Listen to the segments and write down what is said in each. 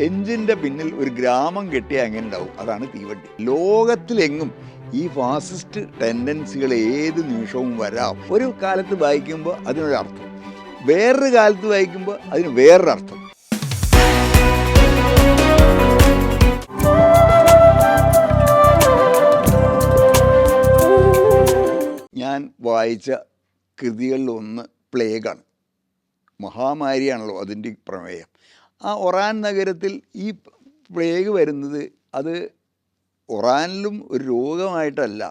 എഞ്ചിൻ്റെ പിന്നിൽ ഒരു ഗ്രാമം കെട്ടിയാൽ എങ്ങനെ ഉണ്ടാവും? അതാണ് തീവണ്ടി. ലോകത്തിലെങ്ങും ഈ ഫാസിസ്റ്റ് ടെൻഡൻസികൾ ഏത് നിമിഷവും വരാം. ഒരു കാലത്ത് വായിക്കുമ്പോൾ അതിനൊരർത്ഥം, വേറൊരു കാലത്ത് വായിക്കുമ്പോൾ അതിന് വേറൊരർത്ഥം. ഞാൻ വായിച്ച കൃതികളിലൊന്ന് പ്ലേഗാണ്. മഹാമാരിയാണല്ലോ അതിൻ്റെ പ്രമേയം. ആ ഒറാൻ നഗരത്തിൽ ഈ പ്ലേഗ് വരുന്നത് അത് ഒറാനിലും ഒരു രോഗമായിട്ടല്ല,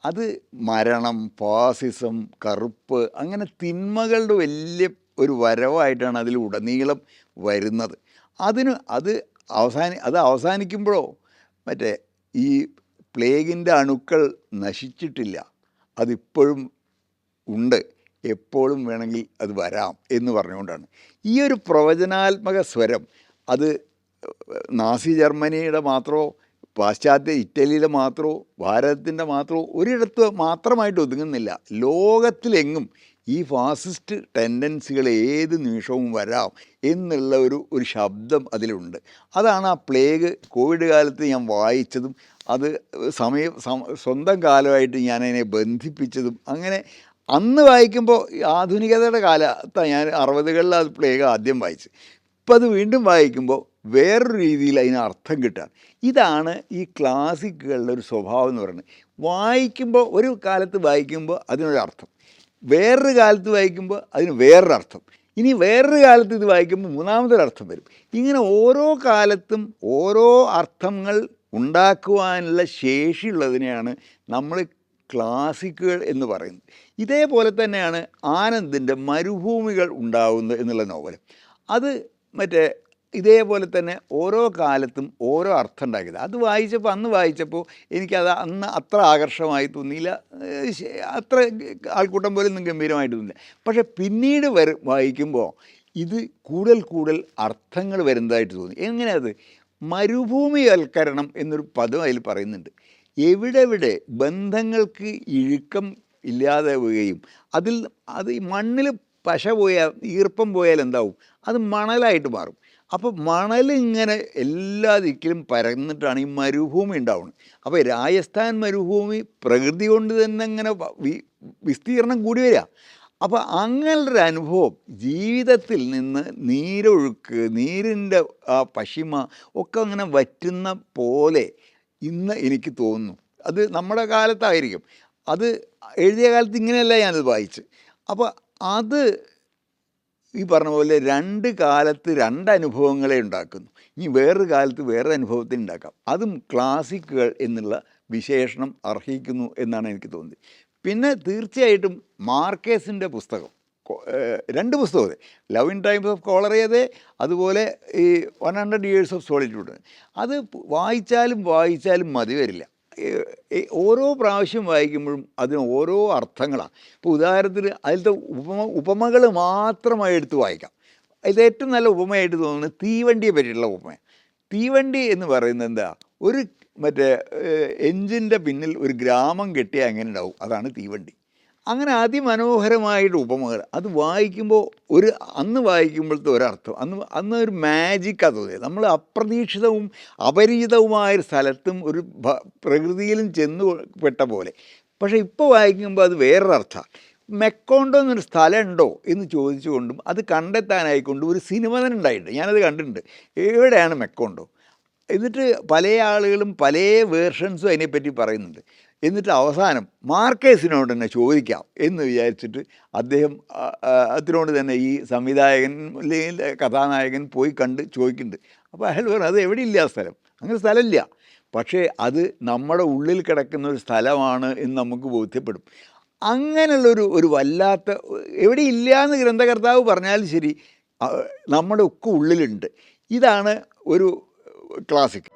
അത് മരണം, ഫാസിസം, കറുപ്പ്, അങ്ങനെ തിന്മകളുടെ വലിയ ഒരു വരവായിട്ടാണ് അതിൽ ഉടനീളം വരുന്നത്. അത് അവസാനിക്കുമ്പോഴോ മറ്റേ ഈ പ്ലേഗിൻ്റെ അണുക്കൾ നശിച്ചിട്ടില്ല, അതിപ്പോഴും ഉണ്ട്, എപ്പോഴും വേണമെങ്കിൽ അത് വരാം എന്ന് പറഞ്ഞുകൊണ്ടാണ് ഈ ഒരു പ്രവചനാത്മക സ്വരം. അത് നാസി ജർമ്മനിയുടെ മാത്രമോ പാശ്ചാത്യ ഇറ്റലിയിലെ മാത്രമോ ഭാരതത്തിൻ്റെ മാത്രമോ ഒരിടത്ത് മാത്രമായിട്ട് ഒതുങ്ങുന്നില്ല. ലോകത്തിലെങ്ങും ഈ ഫാസിസ്റ്റ് ടെൻഡൻസികൾ ഏത് നിമിഷവും വരാം എന്നുള്ള ഒരു ശബ്ദം അതിലുണ്ട്. അതാണ് ആ പ്ലേഗ് കോവിഡ് കാലത്ത് ഞാൻ വായിച്ചതും അത് സ്വന്തം കാലമായിട്ട് ഞാനതിനെ ബന്ധിപ്പിച്ചതും. അങ്ങനെ അന്ന് വായിക്കുമ്പോൾ ആധുനികതയുടെ കാലത്താണ് ഞാൻ 60കളിൽ അത് പ്ലേഗ് ആദ്യം വായിച്ച്. ഇപ്പം അത് വീണ്ടും വായിക്കുമ്പോൾ വേറൊരു രീതിയിൽ അതിന് അർത്ഥം കിട്ടാൻ. ഇതാണ് ഈ ക്ലാസിക്കുകളുടെ ഒരു സ്വഭാവം എന്ന് പറയുന്നത്. വായിക്കുമ്പോൾ ഒരു കാലത്ത് വായിക്കുമ്പോൾ അതിനൊരർത്ഥം, വേറൊരു കാലത്ത് വായിക്കുമ്പോൾ അതിന് വേറൊരർത്ഥം, ഇനി വേറൊരു കാലത്ത് ഇത് വായിക്കുമ്പോൾ മൂന്നാമതൊരർത്ഥം വരും. ഇങ്ങനെ ഓരോ കാലത്തും ഓരോ അർത്ഥങ്ങൾ ഉണ്ടാക്കുവാനുള്ള ശേഷിയുള്ളതിനെയാണ് നമ്മൾ ക്ലാസിക്കുകൾ എന്ന് പറയുന്നത്. ഇതേപോലെ തന്നെയാണ് ആനന്ദിൻ്റെ മരുഭൂമികൾ ഉണ്ടാവുന്നത് എന്നുള്ള നോവൽ. അത് ഇതേപോലെ തന്നെ ഓരോ കാലത്തും ഓരോ അർത്ഥം ഉണ്ടാക്കിയത്. അത് അന്ന് വായിച്ചപ്പോൾ എനിക്കത് അന്ന് അത്ര ആകർഷകമായി തോന്നിയില്ല, അത്ര ആൾക്കൂട്ടം പോലെ ഒന്നും ഗംഭീരമായിട്ട് തോന്നില്ല. പക്ഷേ പിന്നീട് വായിക്കുമ്പോൾ ഇത് കൂടുതൽ അർത്ഥങ്ങൾ വരുന്നതായിട്ട് തോന്നി. എങ്ങനെയത്? മരുഭൂമിവൽക്കരണം എന്നൊരു പദം അതിൽ പറയുന്നുണ്ട്. എവിടെ ബന്ധങ്ങൾക്ക് ഇഴുക്കം ഇല്ലാതാവുകയും അത് ഈ മണ്ണിൽ പശ പോയാൽ, ഈർപ്പം പോയാൽ എന്താവും? അത് മണലായിട്ട് മാറും. അപ്പോൾ മണലിങ്ങനെ എല്ലാ ദിക്കിലും പരന്നിട്ടാണ് ഈ മരുഭൂമി ഉണ്ടാവുന്നത്. അപ്പോൾ രാജസ്ഥാൻ മരുഭൂമി പ്രകൃതി കൊണ്ട് തന്നെ ഇങ്ങനെ വിസ്തീർണം കൂടി വരിക. അപ്പോൾ അങ്ങനൊരു അനുഭവം ജീവിതത്തിൽ നിന്ന് നീരൊഴുക്ക്, നീരിൻ്റെ ആ പശിമ ഒക്കെ അങ്ങനെ വറ്റുന്ന പോലെ ഇന്ന് എനിക്ക് തോന്നുന്നു. അത് നമ്മുടെ കാലത്തായിരിക്കും, അത് എഴുതിയ കാലത്ത് ഇങ്ങനെയല്ല ഞാനത് വായിച്ച്. അപ്പോൾ അത് ഈ പറഞ്ഞ പോലെ രണ്ട് കാലത്ത് രണ്ട് അനുഭവങ്ങളെ ഉണ്ടാക്കുന്നു. ഇനി വേറൊരു കാലത്ത് വേറൊരു അനുഭവത്തിന് ഉണ്ടാക്കാം. അതും ക്ലാസിക്കുകൾ എന്നുള്ള വിശേഷണം അർഹിക്കുന്നു എന്നാണ് എനിക്ക് തോന്നുന്നത്. പിന്നെ തീർച്ചയായിട്ടും മാർക്കേസിൻ്റെ പുസ്തകം, 2 പുസ്തകം, ലവ് ഇൻ ടൈംസ് ഓഫ് കോളറേത്, അതുപോലെ ഈ 100 ഇയേഴ്സ് ഓഫ് സോളിറ്റ്യൂഡ്. അത് വായിച്ചാലും മതി വരില്ല. ഓരോ പ്രാവശ്യം വായിക്കുമ്പോഴും അതിന് ഓരോ അർത്ഥങ്ങളാണ്. ഇപ്പോൾ ഉദാഹരണത്തിന് അതിലത്തെ ഉപമകൾ മാത്രമായി എടുത്ത് വായിക്കാം. ഇത് ഏറ്റവും നല്ല ഉപമയായിട്ട് തോന്നുന്നത് തീവണ്ടിയെ പറ്റിയിട്ടുള്ള ഉപമ. തീവണ്ടി എന്ന് പറയുന്നത് എന്താ? ഒരു എഞ്ചിൻ്റെ പിന്നിൽ ഒരു ഗ്രാമം കെട്ടിയാൽ എങ്ങനെ ഉണ്ടാവും? അതാണ് തീവണ്ടി. അങ്ങനെ അതിമനോഹരമായിട്ട് ഉപമകൾ അത് വായിക്കുമ്പോൾ അന്ന് വായിക്കുമ്പോഴത്തെ ഒരർത്ഥം, അന്ന് ഒരു മാജിക്കാണ് തോന്നിയത്. നമ്മൾ അപ്രതീക്ഷിതവും അപരിചിതവുമായൊരു സ്ഥലത്തും ഒരു പ്രകൃതിയിലും ചെന്നുപെട്ട പോലെ. പക്ഷേ ഇപ്പോൾ വായിക്കുമ്പോൾ അത് വേറൊരർത്ഥമാണ്. മെക്കോണ്ടോ എന്നൊരു സ്ഥലമുണ്ടോ എന്ന് ചോദിച്ചുകൊണ്ടും അത് കണ്ടെത്താനായിക്കൊണ്ടും ഒരു സിനിമ തന്നെ ഉണ്ടായിട്ടുണ്ട്. ഞാനത് കണ്ടിട്ടുണ്ട്. എവിടെയാണ് മെക്കോണ്ടോ? എന്നിട്ട് പല ആളുകളും പല വേർഷൻസും അതിനെപ്പറ്റി പറയുന്നുണ്ട്. എന്നിട്ട് അവസാനം മാർക്കേസിനോട് തന്നെ ചോദിക്കാം എന്ന് വിചാരിച്ചിട്ട് അതിനോട് തന്നെ ഈ സംവിധായകൻ അല്ലെങ്കിൽ കഥാനായകൻ പോയി കണ്ട് ചോദിക്കുന്നുണ്ട്. അപ്പോൾ അയാൾ പറഞ്ഞു അത് എവിടെയില്ല ആ സ്ഥലം, അങ്ങനെ സ്ഥലമില്ല, പക്ഷേ അത് നമ്മുടെ ഉള്ളിൽ കിടക്കുന്ന ഒരു സ്ഥലമാണ് എന്ന് നമുക്ക് ബോധ്യപ്പെടും. അങ്ങനെയുള്ളൊരു വല്ലാത്ത, എവിടെയില്ല എന്ന് ഗ്രന്ഥകർത്താവ് പറഞ്ഞാലും ശരി, നമ്മുടെ ഒക്കെ ഉള്ളിലുണ്ട്. ഇതാണ് ഒരു ക്ലാസിക്.